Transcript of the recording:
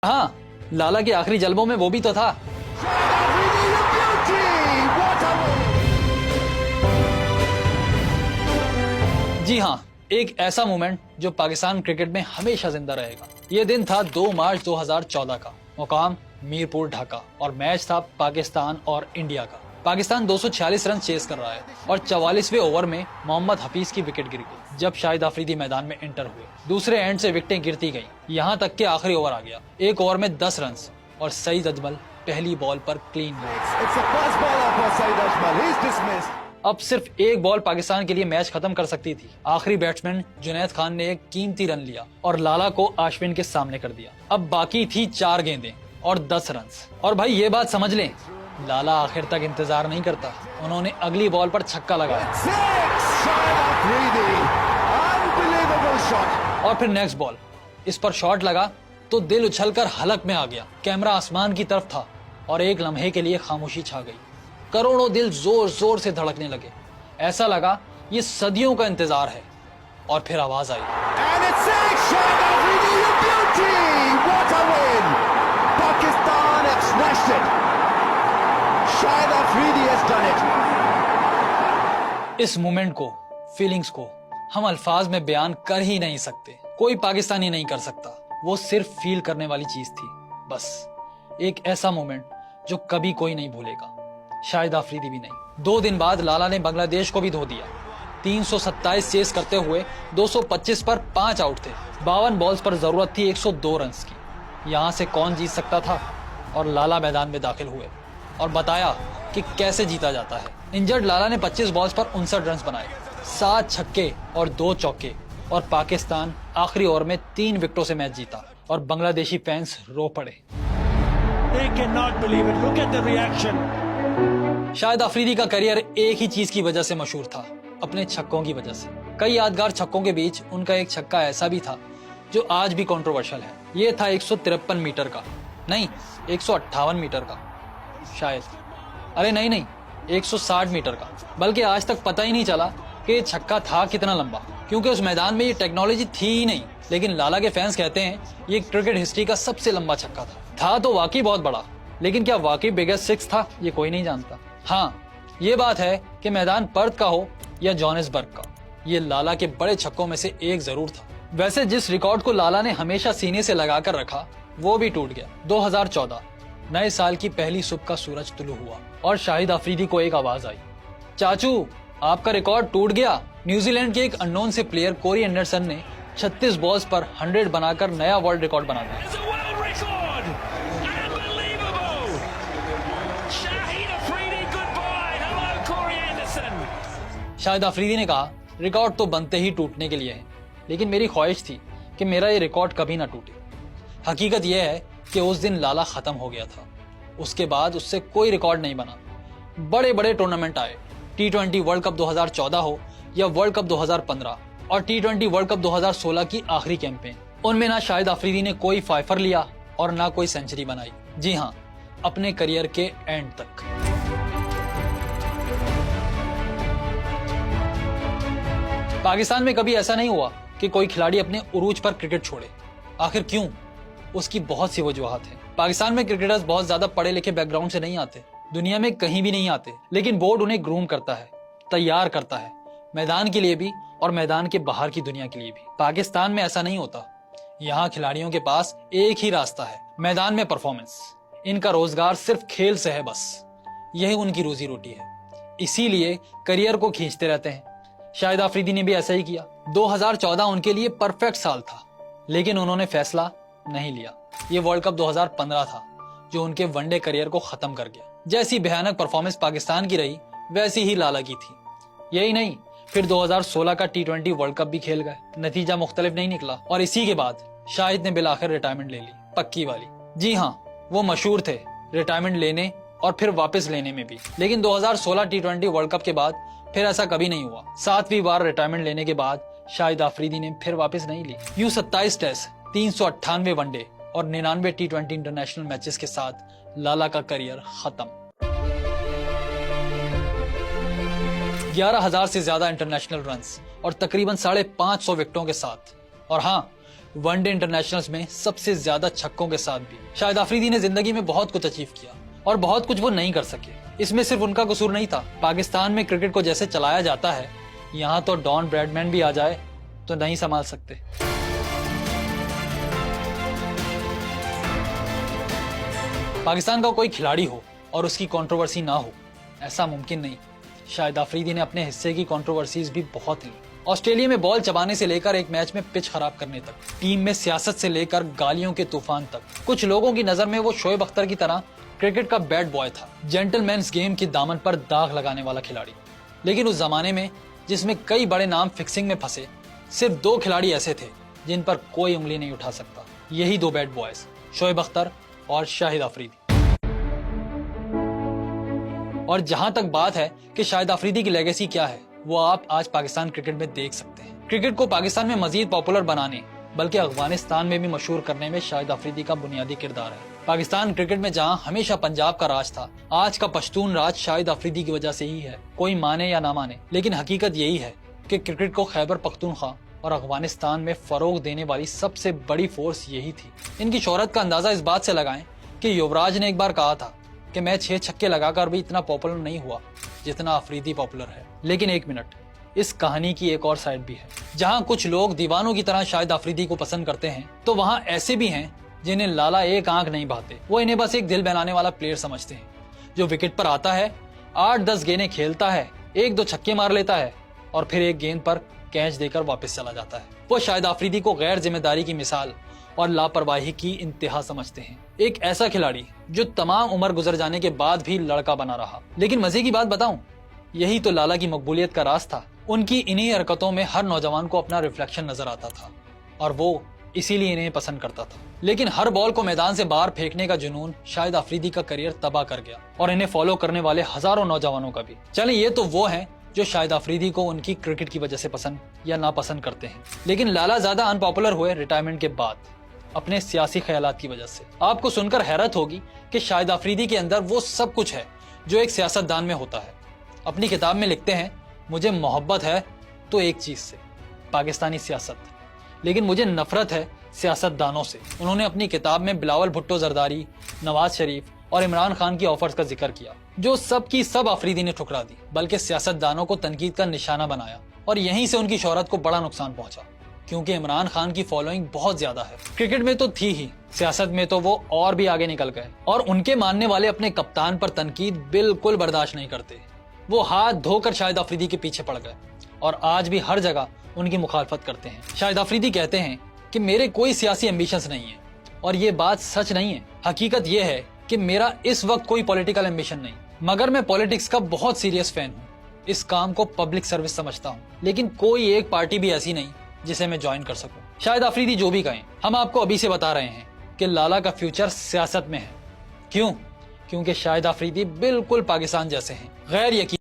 हाँ, लाला के आखिरी जल्बों में वो भी तो था। जी हाँ, एक ऐसा मोमेंट जो पाकिस्तान क्रिकेट में हमेशा जिंदा रहेगा। ये दिन था 2 मार्च 2014 का। मुकाम मीरपुर ढाका और मैच था पाकिस्तान और इंडिया का। पाकिस्तान 246 रन चेस कर रहा है और 44वें ओवर में मोहम्मद हफीज की विकेट गिर गई जब शाहिद अफरीदी मैदान में एंटर हुए। दूसरे एंड से विकेटें गिरती गईं। यहाँ तक कि आखिरी ओवर आ गया। एक ओवर में 10 रन और सईद अजमल पहली बॉल पर क्लीन बोल्ड। अब सिर्फ एक बॉल पाकिस्तान के लिए मैच खत्म कर सकती थी। आखिरी बैट्समैन जुनैद खान ने एक कीमती रन लिया और लाला को आश्विन के सामने कर दिया। अब बाकी थी 4 गेंदें और 10 रन। और भाई ये बात समझ लें, लाला आखिर तक इंतजार नहीं करता। उन्होंने अगली बॉल पर छक्का लगाया और फिर नेक्स्ट बॉल, इस पर शॉट लगा तो दिल उछलकर हलक में आ गया। कैमरा आसमान की तरफ था और एक लम्हे के लिए खामोशी छा गई। करोड़ों दिल जोर जोर से धड़कने लगे। ऐसा लगा ये सदियों का इंतजार है। और फिर आवाज आई, इस मोमेंट को, फीलिंग्स को हम अल्फाज में बयान कर ही नहीं सकते। कोई पाकिस्तानी नहीं कर सकता। वो सिर्फ फील करने वाली चीज थी। बस एक ऐसा मोमेंट जो कभी कोई नहीं भूलेगा, शाहिद अफरीदी भी नहीं। 2 दिन बाद लाला ने बांग्लादेश को भी धो दिया। 327 चेस करते हुए 225 पर 5 आउट थे। 52 बॉल्स पर जरूरत थी 102 रन की। यहाँ से कौन जीत सकता था? और लाला मैदान में दाखिल हुए और बताया कि कैसे जीता जाता है। इंजर्ड लाला ने 25 बॉल्स पर 59 रन बनाए, 7 छक्के और 2 चौके, और पाकिस्तान आखिरी ओवर में 3 विकेटों से मैच जीता और बांग्लादेशी फैंस रो पड़े। शाहिद अफरीदी का करियर एक ही चीज की वजह से मशहूर था, अपने छक्कों की वजह से। कई यादगार छक्कों के बीच उनका एक छक्का ऐसा भी था जो आज भी कंट्रोवर्शियल है। ये था 153 मीटर का, नहीं 158 मीटर का शायद, अरे नहीं 160 मीटर का। बल्कि आज तक पता ही नहीं चला कि ये छक्का था कितना लंबा, क्योंकि उस मैदान में ये टेक्नोलॉजी थी ही नहीं। लेकिन लाला के फैंस कहते हैं ये क्रिकेट हिस्ट्री का सबसे लंबा छक्का था तो वाकई बहुत बड़ा। लेकिन क्या वाकई बिगेस्ट 6 था, ये कोई नहीं जानता। हाँ, ये बात है कि मैदान पर्थ का हो या जोहानिसबर्ग का, ये लाला के बड़े छक्कों में से एक जरूर था। वैसे जिस रिकॉर्ड को लाला ने हमेशा सीने से लगाकर रखा वो भी टूट गया। 2014 नए साल की पहली सुबह का सूरज तुलू हुआ और शाहिद अफरीदी को एक आवाज आई, चाचू आपका रिकॉर्ड टूट गया। न्यूजीलैंड के एक अननोन से प्लेयर कोरी एंडरसन ने 36 बॉल्स पर 100 बनाकर नया वर्ल्ड रिकॉर्ड बना दिया। शाहिद अफरीदी ने कहा, रिकॉर्ड तो बनते ही टूटने के लिए है, लेकिन मेरी ख्वाहिश थी कि मेरा ये रिकॉर्ड कभी ना टूटे। हकीकत यह है कि उस दिन लाला खत्म हो गया था। उसके बाद उससे कोई रिकॉर्ड नहीं बना। बड़े बड़े टूर्नामेंट आए, T20 वर्ल्ड कप 2014 हो या वर्ल्ड कप 2015 और T20 वर्ल्ड कप 2016 की आखिरी कैंपेन, उनमें ना शाहिद अफरीदी ने कोई फाइफर लिया और ना कोई सेंचुरी बनाई। जी हाँ, अपने करियर के एंड तक। पाकिस्तान में कभी ऐसा नहीं हुआ कि कोई खिलाड़ी अपने उरूज पर क्रिकेट छोड़े। आखिर क्यों? उसकी बहुत सी वजूहात हैं। पाकिस्तान में क्रिकेटर्स बहुत ज्यादा पढ़े लिखे बैकग्राउंड से नहीं आते, दुनिया में कहीं भी नहीं आते, लेकिन बोर्ड उन्हें ग्रूम करता है, तैयार करता है, मैदान के लिए भी और मैदान के बाहर की दुनिया के लिए भी। पाकिस्तान में ऐसा नहीं होता। यहाँ खिलाड़ियों के पास एक ही रास्ता है, मैदान में परफॉर्मेंस। इनका रोजगार सिर्फ खेल से है, बस यही उनकी रोजी रोटी है। इसीलिए करियर को खींचते रहते हैं। शाहिद अफरीदी ने भी ऐसा ही किया। 2014 उनके लिए परफेक्ट साल था, लेकिन उन्होंने फैसला नहीं लिया। ये वर्ल्ड कप 2015 था जो उनके वनडे करियर को खत्म कर गया। जैसी भयानक परफॉर्मेंस पाकिस्तान की रही, वैसी ही लाला की थी। यही नहीं, फिर 2016 का T20 वर्ल्ड कप भी खेल गए। नतीजा मुख्तलिफ नहीं निकला और इसी के बाद शाहिद ने बिलाखिर रिटायरमेंट ले ली, पक्की वाली। जी हाँ, वो मशहूर थे रिटायरमेंट लेने और फिर वापस लेने में भी। लेकिन 2016 T20 वर्ल्ड कप के बाद फिर ऐसा कभी नहीं हुआ। 7वीं बार रिटायरमेंट लेने के बाद शाहिद अफरीदी ने फिर वापस नहीं ली। यूं 27 टेस्ट, 398 वनडे और 99 T20 इंटरनेशनल मैचेस के साथ लाला का करियर खत्म। 11,000 से ज्यादा इंटरनेशनल रन्स और तकरीबन 550 विकेटों के साथ। और हाँ, वनडे इंटरनेशनल्स में सबसे ज्यादा छक्कों के साथ भी। शाहिद अफरीदी ने जिंदगी में बहुत कुछ अचीव किया और बहुत कुछ वो नहीं कर सके। इसमें सिर्फ उनका कसूर नहीं था। पाकिस्तान में क्रिकेट को जैसे चलाया जाता है, यहाँ तो डॉन ब्रैडमैन भी आ जाए तो नहीं संभाल सकते। पाकिस्तान का कोई खिलाड़ी हो और उसकी कंट्रोवर्सी ना हो, ऐसा मुमकिन नहीं। शाहिद अफरीदी ने अपने हिस्से की कंट्रोवर्सीज भी बहुत ली। ऑस्ट्रेलिया में बॉल चबाने से लेकर एक मैच में पिच खराब करने तक, टीम में सियासत से लेकर गालियों के तूफान तक। कुछ लोगों की नजर में वो शोएब अख्तर की तरह क्रिकेट का बैड बॉय था, जेंटलमैन्स गेम की दामन पर दाग लगाने वाला खिलाड़ी। लेकिन उस जमाने में जिसमें कई बड़े नाम फिक्सिंग में फंसे, सिर्फ 2 खिलाड़ी ऐसे थे जिन पर कोई उंगली नहीं उठा सकता। यही 2 बैड बॉयज, शोएब अख्तर और शाहिद अफरीदी। और जहां तक बात है कि शाहिद अफरीदी की लेगेसी क्या है, वो आप आज पाकिस्तान क्रिकेट में देख सकते हैं। क्रिकेट को पाकिस्तान में मजीद पॉपुलर बनाने बल्कि अफगानिस्तान में भी मशहूर करने में शाहिद अफरीदी का बुनियादी किरदार है। पाकिस्तान क्रिकेट में जहां हमेशा पंजाब का राज था, आज का पश्तून राज शाहिद अफरीदी की वजह से ही है। कोई माने या ना माने, लेकिन हकीकत यही है कि क्रिकेट को खैबर पख्तूनख्वा और अफगानिस्तान में फरोग देने वाली सबसे बड़ी फोर्स यही थी। इनकी शोहरत का अंदाजा इस बात से लगाएं कि युवराज ने एक बार कहा था कि मैं 6 छक्के लगाकर भी इतना पॉपुलर नहीं हुआ जितना अफरीदी पॉपुलर है। लेकिन एक मिनट, इस कहानी की एक और साइड भी है। जहां कुछ लोग दीवानों की तरह शाहिद अफरीदी को पसंद करते हैं, तो वहां ऐसे भी हैं जिन्हें लाला एक आंख नहीं भाते। वो इन्हें बस एक दिल बहलाने वाला प्लेयर समझते हैं, जो विकेट पर आता है, 8-10 गेंदें खेलता है, 1-2 छक्के मार लेता है और फिर एक गेंद पर कैच देकर वापस चला जाता है। वो शाहिद अफरीदी को गैर जिम्मेदारी की मिसाल और लापरवाही की इंतहा समझते हैं। एक ऐसा खिलाड़ी जो तमाम उम्र गुजर जाने के बाद भी लड़का बना रहा। लेकिन मजे की बात बताऊं, यही तो लाला की मकबूलियत का राज था। उनकी इन्हीं हरकतों में हर नौजवान को अपना रिफ्लेक्शन नजर आता था और वो इसीलिए इन्हें पसंद करता था। लेकिन हर बॉल को मैदान से बाहर फेंकने का जुनून शाहिद अफरीदी का करियर तबाह कर गया और इन्हें फॉलो करने वाले हजारों नौजवानों का भी। चलें, ये तो वो हैं जो शाहिद अफरीदी को उनकी क्रिकेट की वजह से पसंद या नापसंद करते हैं। लेकिन लाला ज्यादा अनपॉपुलर हुए रिटायरमेंट के बाद, अपने सियासी ख्यालात की वजह से। आपको सुनकर हैरत होगी कि शाहिद अफरीदी के अंदर वो सब कुछ है जो एक सियासतदान में होता है। अपनी किताब में लिखते हैं, मुझे मोहब्बत है तो एक चीज से, पाकिस्तानी सियासत, लेकिन मुझे नफरत है सियासतदानों से। उन्होंने अपनी किताब में बिलावल भुट्टो जरदारी, नवाज शरीफ और इमरान खान की ऑफर्स का जिक्र किया, जो सब की सब अफरीदी ने ठुकरा दी, बल्कि सियासतदानों को तनकीद का निशाना बनाया। और यहीं से उनकी शोहरत को बड़ा नुकसान पहुंचा, क्योंकि इमरान खान की फॉलोइंग बहुत ज्यादा है। क्रिकेट में तो थी ही, सियासत में तो वो और भी आगे निकल गए और उनके मानने वाले अपने कप्तान पर तनकीद बिल्कुल बर्दाश्त नहीं करते। वो हाथ धोकर शाहिद अफरीदी के पीछे पड़ गए और आज भी हर जगह उनकी मुखालफत करते हैं। शाहिद अफरीदी कहते हैं कि मेरे कोई सियासी एम्बिशंस नहीं है, और ये बात सच नहीं है। हकीकत ये है कि मेरा इस वक्त कोई पॉलिटिकल एम्बिशन नहीं, मगर मैं पॉलिटिक्स का बहुत सीरियस फैन हूँ। इस काम को पब्लिक सर्विस समझता हूँ, लेकिन कोई एक पार्टी भी ऐसी नहीं जिसे मैं ज्वाइन कर सकूं। शाहिद अफरीदी जो भी कहें, हम आपको अभी से बता रहे हैं कि लाला का फ्यूचर सियासत में है। क्यों? क्योंकि शाहिद अफरीदी बिल्कुल पाकिस्तान जैसे हैं, गैर यकीन